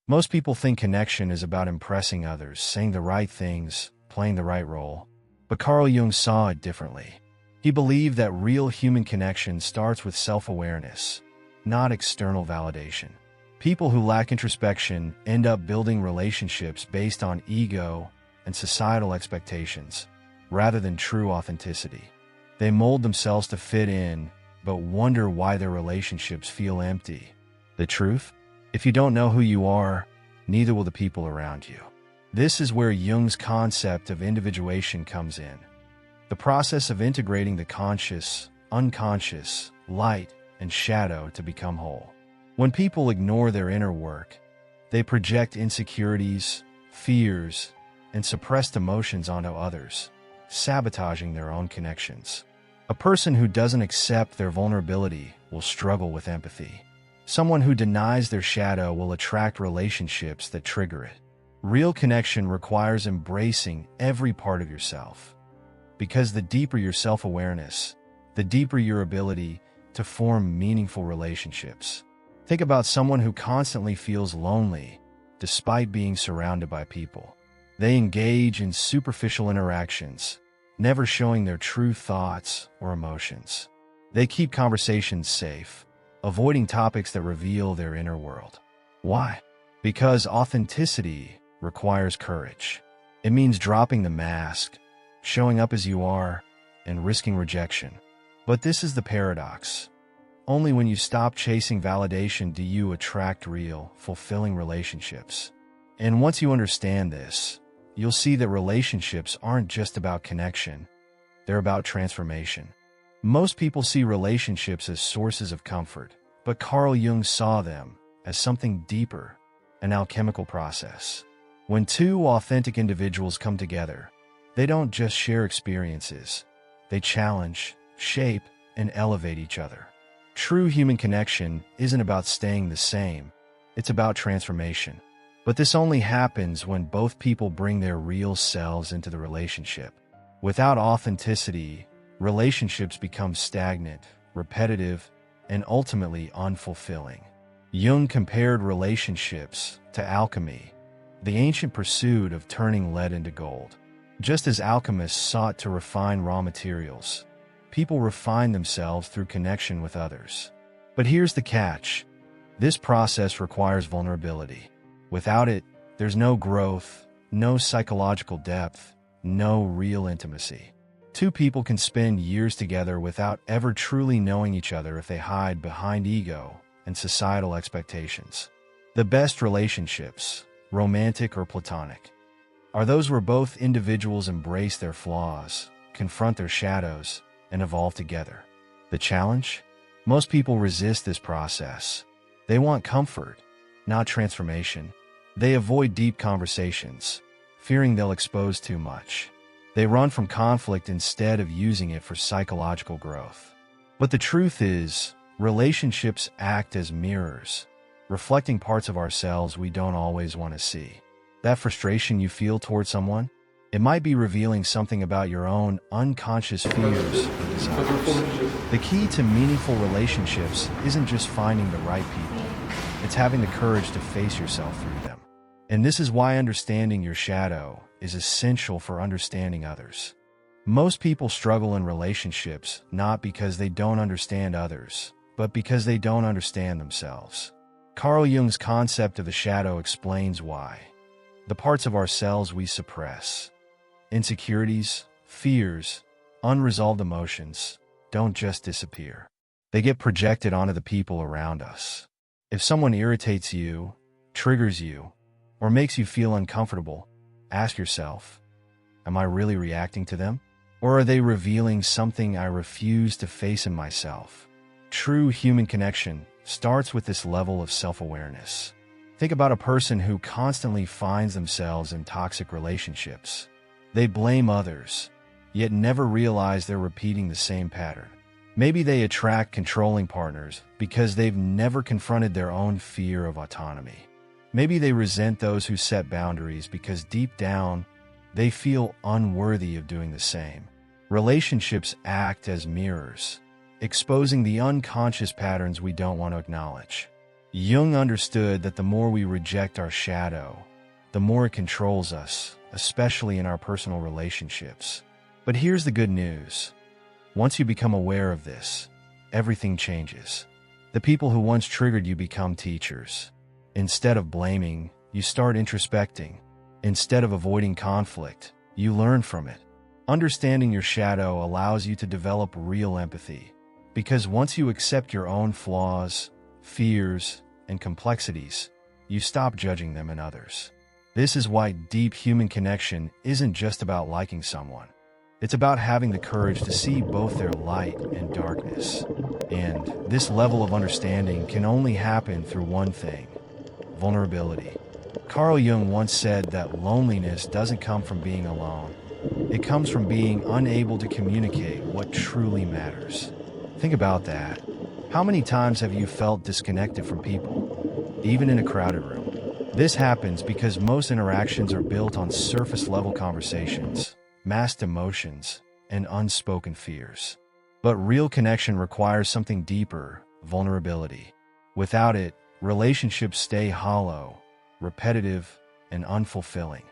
Most people think connection is about impressing others, saying the right things, playing the right role. But Carl Jung saw it differently. He believed that real human connection starts with self-awareness, not external validation. People who lack introspection end up building relationships based on ego and societal expectations, rather than true authenticity. They mold themselves to fit in, but wonder why their relationships feel empty. The truth? If you don't know who you are, neither will the people around you. This is where Jung's concept of individuation comes in. The process of integrating the conscious, unconscious, light, and shadow to become whole. When people ignore their inner work, they project insecurities, fears, and suppressed emotions onto others, sabotaging their own connections. A person who doesn't accept their vulnerability will struggle with empathy. Someone who denies their shadow will attract relationships that trigger it. Real connection requires embracing every part of yourself. Because the deeper your self-awareness, the deeper your ability to form meaningful relationships. Think about someone who constantly feels lonely despite being surrounded by people. They engage in superficial interactions, never showing their true thoughts or emotions. They keep conversations safe, avoiding topics that reveal their inner world. Why? Because authenticity requires courage. It means dropping the mask, showing up as you are, and risking rejection. But this is the paradox. Only when you stop chasing validation do you attract real, fulfilling relationships. And once you understand this, you'll see that relationships aren't just about connection. They're about transformation. Most people see relationships as sources of comfort, but Carl Jung saw them as something deeper, an alchemical process. When two authentic individuals come together, they don't just share experiences. They challenge, shape, and elevate each other. True human connection isn't about staying the same. It's about transformation. But this only happens when both people bring their real selves into the relationship. Without authenticity, relationships become stagnant, repetitive, and ultimately unfulfilling. Jung compared relationships to alchemy, the ancient pursuit of turning lead into gold. Just as alchemists sought to refine raw materials, people refine themselves through connection with others. But here's the catch. This process requires vulnerability. Without it, there's no growth, no psychological depth, no real intimacy. Two people can spend years together without ever truly knowing each other if they hide behind ego and societal expectations. The best relationships, romantic or platonic, are those where both individuals embrace their flaws, confront their shadows, and evolve together. The challenge? Most people resist this process. They want comfort, not transformation. They avoid deep conversations, fearing they'll expose too much. They run from conflict instead of using it for psychological growth. But the truth is, relationships act as mirrors, reflecting parts of ourselves we don't always want to see. That frustration you feel toward someone, it might be revealing something about your own unconscious fears or desires. The key to meaningful relationships isn't just finding the right people. It's having the courage to face yourself through them. And this is why understanding your shadow is essential for understanding others. Most people struggle in relationships not because they don't understand others, but because they don't understand themselves. Carl Jung's concept of the shadow explains why. The parts of ourselves we suppress, insecurities, fears, unresolved emotions, don't just disappear. They get projected onto the people around us. If someone irritates you, triggers you, or makes you feel uncomfortable, ask yourself, am I really reacting to them? Or are they revealing something I refuse to face in myself? True human connection starts with this level of self-awareness. Think about a person who constantly finds themselves in toxic relationships. They blame others, yet never realize they're repeating the same pattern. Maybe they attract controlling partners because they've never confronted their own fear of autonomy. Maybe they resent those who set boundaries because deep down, they feel unworthy of doing the same. Relationships act as mirrors, exposing the unconscious patterns we don't want to acknowledge. Jung understood that the more we reject our shadow, the more it controls us, especially in our personal relationships. But here's the good news. Once you become aware of this, everything changes. The people who once triggered you become teachers. Instead of blaming, you start introspecting. Instead of avoiding conflict, you learn from it. Understanding your shadow allows you to develop real empathy. Because once you accept your own flaws, fears, and complexities, you stop judging them in others. This is why deep human connection isn't just about liking someone. It's about having the courage to see both their light and darkness. And this level of understanding can only happen through one thing: vulnerability. Carl Jung once said that loneliness doesn't come from being alone. It comes from being unable to communicate what truly matters. Think about that. How many times have you felt disconnected from people, even in a crowded room? This happens because most interactions are built on surface-level conversations, masked emotions, and unspoken fears. But real connection requires something deeper: vulnerability. Without it, relationships stay hollow, repetitive, and unfulfilling.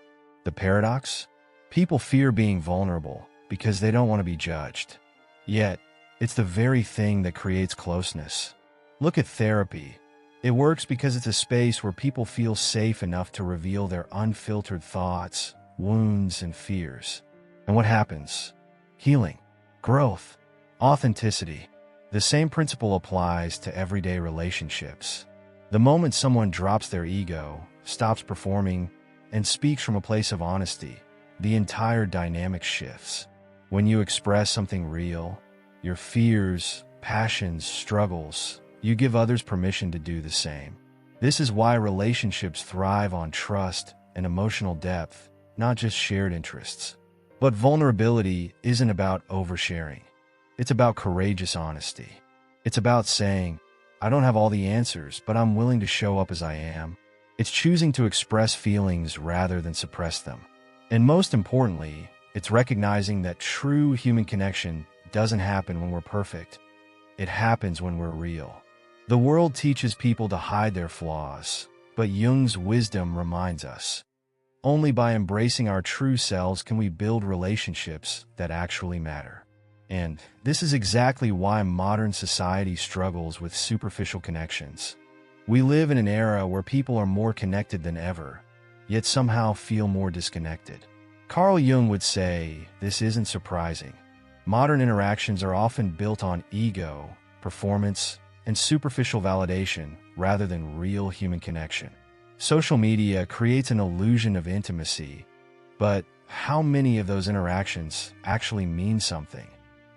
The paradox? People fear being vulnerable because they don't want to be judged. Yet, it's the very thing that creates closeness. Look at therapy. It works because it's a space where people feel safe enough to reveal their unfiltered thoughts, wounds, and fears. And what happens? Healing, growth, authenticity. The same principle applies to everyday relationships. The moment someone drops their ego, stops performing, and speaks from a place of honesty, the entire dynamic shifts. When you express something real, your fears, passions, struggles, you give others permission to do the same. This is why relationships thrive on trust and emotional depth, not just shared interests. But vulnerability isn't about oversharing. It's about courageous honesty. It's about saying, I don't have all the answers, but I'm willing to show up as I am. It's choosing to express feelings rather than suppress them. And most importantly, it's recognizing that true human connection doesn't happen when we're perfect. It happens when we're real. The world teaches people to hide their flaws, but Jung's wisdom reminds us, only by embracing our true selves can we build relationships that actually matter. And this is exactly why modern society struggles with superficial connections. We live in an era where people are more connected than ever, yet somehow feel more disconnected. Carl Jung would say this isn't surprising. Modern interactions are often built on ego, performance, and superficial validation rather than real human connection. Social media creates an illusion of intimacy, but how many of those interactions actually mean something?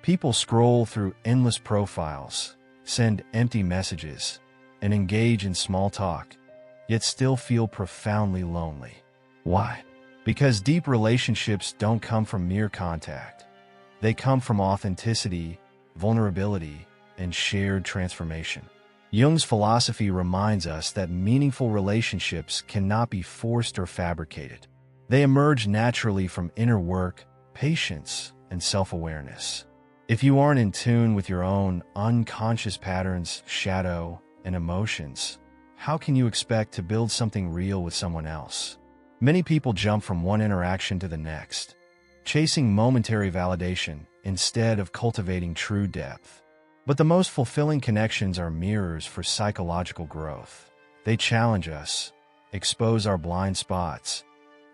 People scroll through endless profiles, send empty messages, and engage in small talk, yet still feel profoundly lonely. Why? Because deep relationships don't come from mere contact. They come from authenticity, vulnerability, and shared transformation. Jung's philosophy reminds us that meaningful relationships cannot be forced or fabricated. They emerge naturally from inner work, patience, and self-awareness. If you aren't in tune with your own unconscious patterns, shadow, and emotions, how can you expect to build something real with someone else? Many people jump from one interaction to the next, chasing momentary validation instead of cultivating true depth. But the most fulfilling connections are mirrors for psychological growth. They challenge us, expose our blind spots,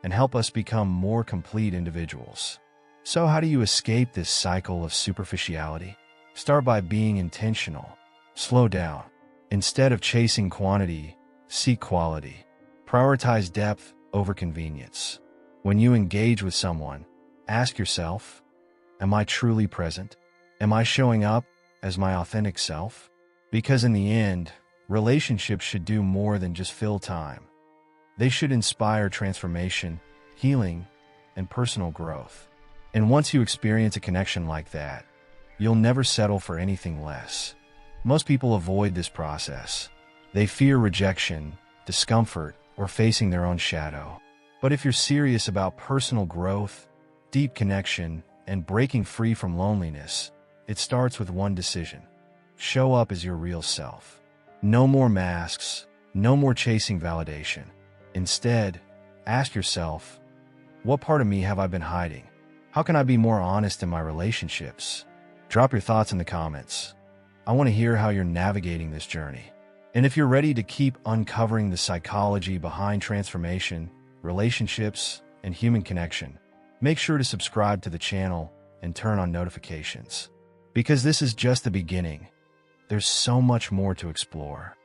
and help us become more complete individuals. So how do you escape this cycle of superficiality? Start by being intentional. Slow down. Instead of chasing quantity, seek quality. Prioritize depth over convenience. When you engage with someone, ask yourself, am I truly present? Am I showing up as my authentic self? Because in the end, relationships should do more than just fill time. They should inspire transformation, healing, and personal growth. And once you experience a connection like that, you'll never settle for anything less. Most people avoid this process. They fear rejection, discomfort, or facing their own shadow. But if you're serious about personal growth, deep connection, and breaking free from loneliness, it starts with one decision: show up as your real self. No more masks, no more chasing validation. Instead, ask yourself, what part of me have I been hiding? How can I be more honest in my relationships? Drop your thoughts in the comments. I want to hear how you're navigating this journey. And if you're ready to keep uncovering the psychology behind transformation, relationships, and human connection, make sure to subscribe to the channel and turn on notifications. Because this is just the beginning. There's so much more to explore.